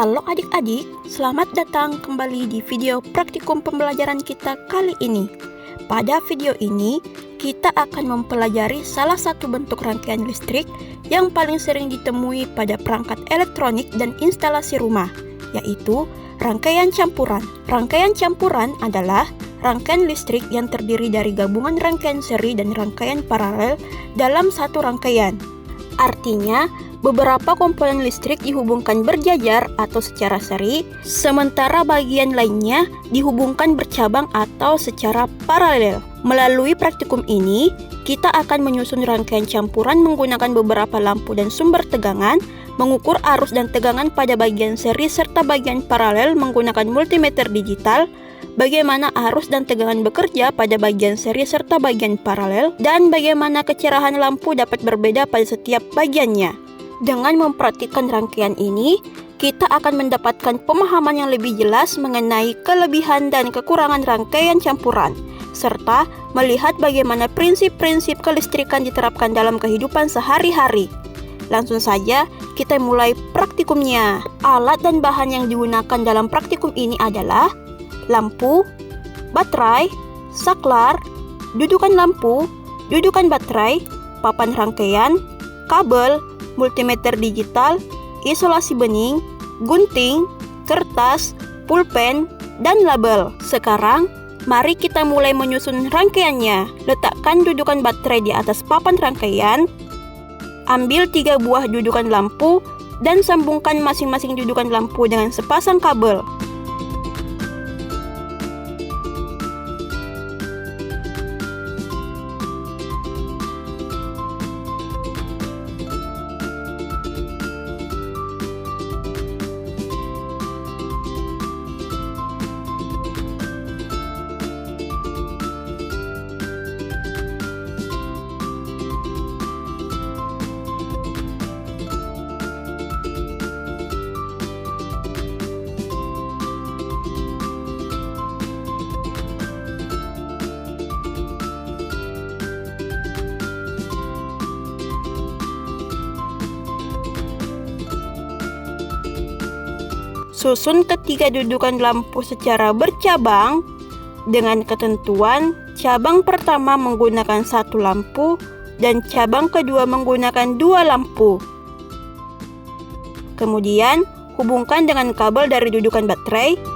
Halo adik-adik, selamat datang kembali di video praktikum pembelajaran kita kali ini. Pada video ini, kita akan mempelajari salah satu bentuk rangkaian listrik yang paling sering ditemui pada perangkat elektronik dan instalasi rumah, yaitu rangkaian campuran. Rangkaian campuran adalah rangkaian listrik yang terdiri dari gabungan rangkaian seri dan rangkaian paralel dalam satu rangkaian. Artinya, beberapa komponen listrik dihubungkan berjajar atau secara seri, sementara bagian lainnya dihubungkan bercabang atau secara paralel. Melalui praktikum ini, kita akan menyusun rangkaian campuran menggunakan beberapa lampu dan sumber tegangan, mengukur arus dan tegangan pada bagian seri serta bagian paralel menggunakan multimeter digital, bagaimana arus dan tegangan bekerja pada bagian seri serta bagian paralel, dan bagaimana kecerahan lampu dapat berbeda pada setiap bagiannya. Dengan mempraktikkan rangkaian ini, kita akan mendapatkan pemahaman yang lebih jelas mengenai kelebihan dan kekurangan rangkaian campuran, serta melihat bagaimana prinsip-prinsip kelistrikan diterapkan dalam kehidupan sehari-hari. Langsung saja, kita mulai praktikumnya. Alat dan bahan yang digunakan dalam praktikum ini adalah lampu, baterai, saklar, dudukan lampu, dudukan baterai, papan rangkaian, kabel, multimeter digital, isolasi bening, gunting, kertas, pulpen, dan label. Sekarang, mari kita mulai menyusun rangkaiannya. Letakkan dudukan baterai di atas papan rangkaian, ambil 3 buah dudukan lampu, dan sambungkan masing-masing dudukan lampu dengan sepasang kabel. Susun ketiga dudukan lampu secara bercabang dengan ketentuan cabang pertama menggunakan 1 lampu dan cabang kedua menggunakan 2 lampu. Kemudian, hubungkan dengan kabel dari dudukan baterai.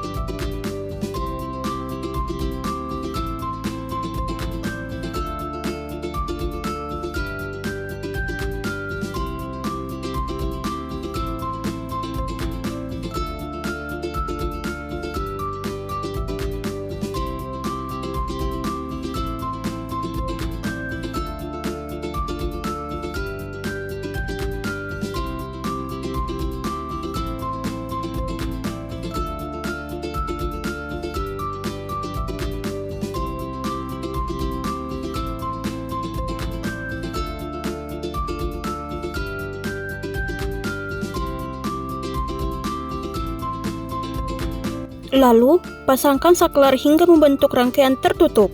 Lalu, pasangkan saklar hingga membentuk rangkaian tertutup.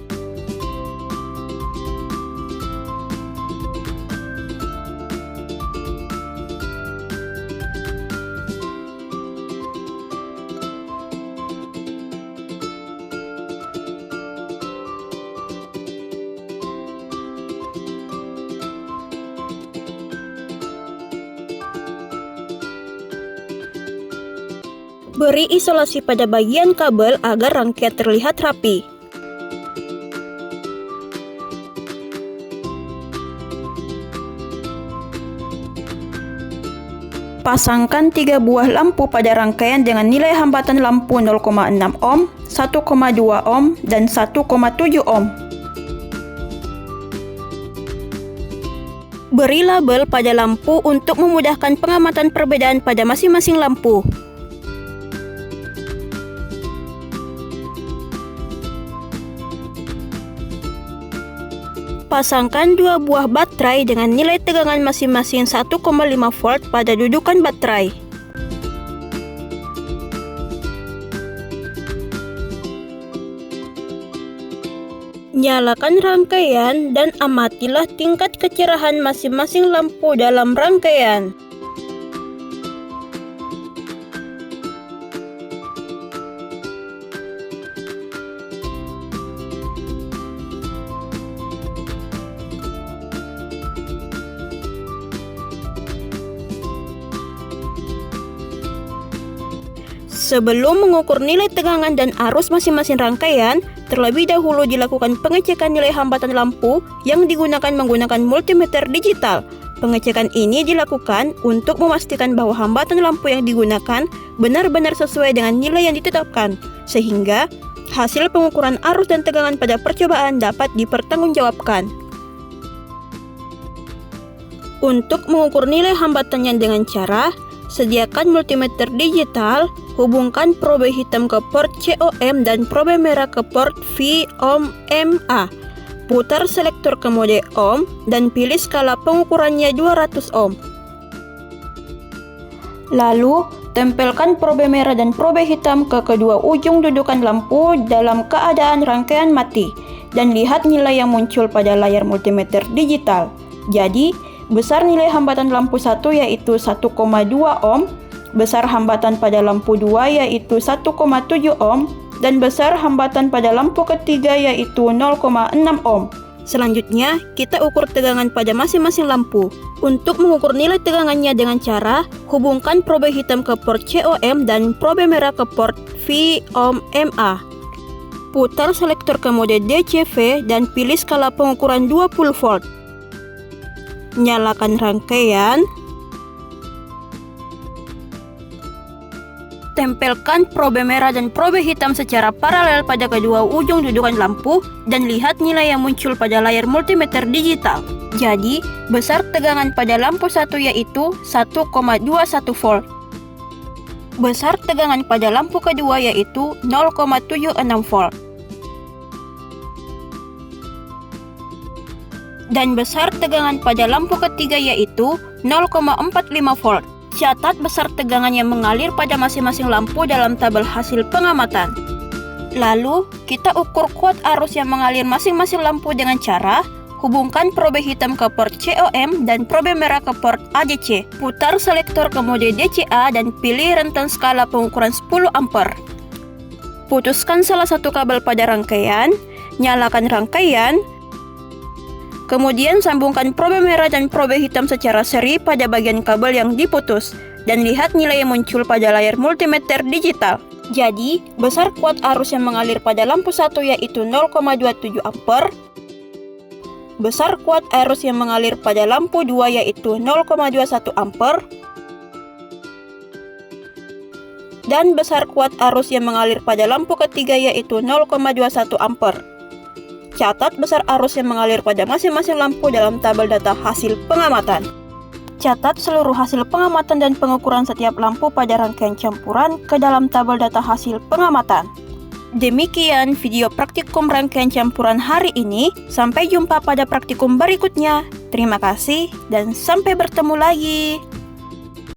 Beri isolasi pada bagian kabel agar rangkaian terlihat rapi. Pasangkan 3 buah lampu pada rangkaian dengan nilai hambatan lampu 0,6 ohm, 1,2 ohm, dan 1,7 ohm. Beri label pada lampu untuk memudahkan pengamatan perbedaan pada masing-masing lampu. Pasangkan 2 buah baterai dengan nilai tegangan masing-masing 1,5 volt pada dudukan baterai. Nyalakan rangkaian dan amatilah tingkat kecerahan masing-masing lampu dalam rangkaian. Sebelum mengukur nilai tegangan dan arus masing-masing rangkaian, terlebih dahulu dilakukan pengecekan nilai hambatan lampu yang digunakan menggunakan multimeter digital. Pengecekan ini dilakukan untuk memastikan bahwa hambatan lampu yang digunakan benar-benar sesuai dengan nilai yang ditetapkan, sehingga hasil pengukuran arus dan tegangan pada percobaan dapat dipertanggungjawabkan. Untuk mengukur nilai hambatannya dengan cara sediakan multimeter digital, hubungkan probe hitam ke port COM dan probe merah ke port VOM-MA. Putar selektor ke mode ohm dan pilih skala pengukurannya 200 ohm. Lalu, tempelkan probe merah dan probe hitam ke kedua ujung dudukan lampu dalam keadaan rangkaian mati dan lihat nilai yang muncul pada layar multimeter digital. Jadi, besar nilai hambatan lampu 1 yaitu 1,2 ohm, besar hambatan pada lampu 2 yaitu 1,7 ohm, dan besar hambatan pada lampu ketiga yaitu 0,6 ohm. Selanjutnya, kita ukur tegangan pada masing-masing lampu. Untuk mengukur nilai tegangannya dengan cara hubungkan probe hitam ke port COM dan probe merah ke port VOM-MA. Putar selektor ke mode DCV dan pilih skala pengukuran 20 volt. Nyalakan rangkaian. Tempelkan probe merah dan probe hitam secara paralel pada kedua ujung dudukan lampu dan lihat nilai yang muncul pada layar multimeter digital. Jadi, besar tegangan pada lampu 1 yaitu 1,21 volt. Besar tegangan pada lampu kedua yaitu 0,76 volt. Dan besar tegangan pada lampu ketiga yaitu 0,45 volt. Catat besar tegangan yang mengalir pada masing-masing lampu dalam tabel hasil pengamatan. Lalu, kita ukur kuat arus yang mengalir masing-masing lampu dengan cara hubungkan probe hitam ke port COM dan probe merah ke port ADC. Putar selektor ke mode DCA dan pilih rentan skala pengukuran 10 ampere. Putuskan salah satu kabel pada rangkaian, nyalakan rangkaian, kemudian sambungkan probe merah dan probe hitam secara seri pada bagian kabel yang diputus dan lihat nilai yang muncul pada layar multimeter digital. Jadi, besar kuat arus yang mengalir pada lampu 1 yaitu 0,27 ampere. Besar kuat arus yang mengalir pada lampu 2 yaitu 0,21 ampere. Dan besar kuat arus yang mengalir pada lampu ketiga yaitu 0,21 ampere. Catat besar arus yang mengalir pada masing-masing lampu dalam tabel data hasil pengamatan. Catat seluruh hasil pengamatan dan pengukuran setiap lampu pada rangkaian campuran ke dalam tabel data hasil pengamatan. Demikian video praktikum rangkaian campuran hari ini. Sampai jumpa pada praktikum berikutnya. Terima kasih dan sampai bertemu lagi.